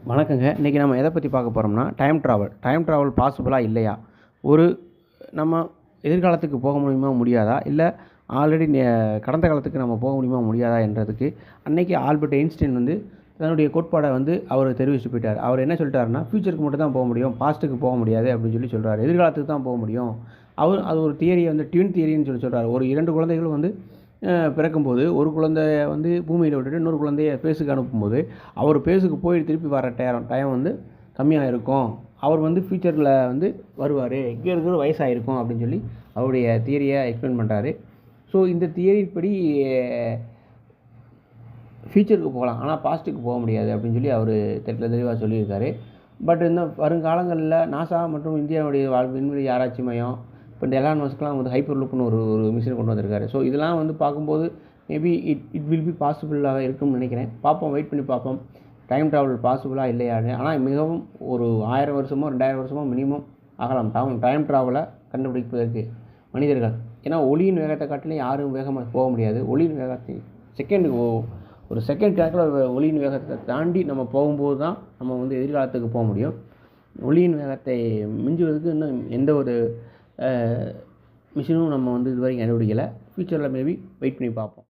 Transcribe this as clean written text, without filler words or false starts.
வணக்கங்க. இன்றைக்கி நம்ம எதை பற்றி பார்க்க போகிறோம்னா, டைம் ட்ராவல் பாசிபிளா இல்லையா? ஒரு நம்ம எதிர்காலத்துக்கு போக முடியுமா முடியாதா? இல்லை ஆல்ரெடி கடந்த காலத்துக்கு நம்ம போக முடியுமா முடியாதா என்றதுக்கு அன்னைக்கு ஆல்பர்ட் ஐன்ஸ்டீன் தன்னுடைய கோட்பாடை அவர் தெரிவிச்சுட்டு போயிட்டார். அவர் என்ன சொல்லிட்டாருன்னா, ஃப்யூச்சருக்கு மட்டும் தான் போக முடியும், பாஸ்ட்டுக்கு போக முடியாது அப்படின்னு சொல்கிறார். எதிர்காலத்துக்கு தான் போக முடியும். அது ஒரு தியரியை ட்வின் தியரின்னு சொல்கிறார். ஒரு 2 குழந்தைகள் பிறக்கும்போது ஒரு குழந்தைய பூமியில் விட்டுட்டு இன்னொரு குழந்தைய ஸ்பேஸுக்கு அனுப்பும்போது அவர் ஸ்பேஸுக்கு போய் திருப்பி வர டைம் கம்மியாக இருக்கும். அவர் ஃப்யூச்சரில் வருவார், இங்கே இருக்கிற வயசாகிருக்கும் அப்படின்னு சொல்லி அவருடைய தியரியை எக்ஸ்பிளைன் பண்ணுறாரு. ஸோ இந்த தியரி படி ஃப்யூச்சருக்கு போகலாம், ஆனால் பாஸ்ட்டுக்கு போக முடியாது அப்படின்னு சொல்லி அவர் தெளிவாக சொல்லியிருக்காரு. பட் இந்த வருங்காலங்களில் நாசா மற்றும் இந்தியாவுடைய விண்வெளி ஆராய்ச்சி மையம் இப்போ இந்த எலான் மஸ்க்லாம் ஹைப்பர் லூப்னு ஒரு மிஷின் கொண்டு வந்திருக்காரு. ஸோ இதெல்லாம் பார்க்கும்போது மேபி இட் வில் பி பாசிபிளாக இருக்கும்னு நினைக்கிறேன். பார்ப்போம், வெயிட் பண்ணி பார்ப்போம் டைம் ட்ராவல் பாசிபிளாக இல்லையான்னு. ஆனால் மிகவும் ஒரு 1000 வருஷமோ 2000 வருஷமோ மினிமம் ஆகலாம் டைம் ட்ராவலை கண்டுபிடிப்பதற்கு மனிதர்கள். ஏன்னா ஒளியின் வேகத்தை காட்டிலும் யாரும் வேகமாக போக முடியாது. ஒளியின் வேகத்தை ஒரு செகண்ட் கணக்கில் ஒளியின் வேகத்தை தாண்டி நம்ம போகும்போது தான் நம்ம எதிர்காலத்துக்கு போக முடியும். ஒளியின் வேகத்தை மிஞ்சுவதற்கு இன்னும் எந்த ஒரு மிஷினும் நம்ம இதுவரைக்கும் கண்டுபிடிக்கலை. ஃப்யூச்சரில் மேபி வெயிட் பண்ணி பார்ப்போம்.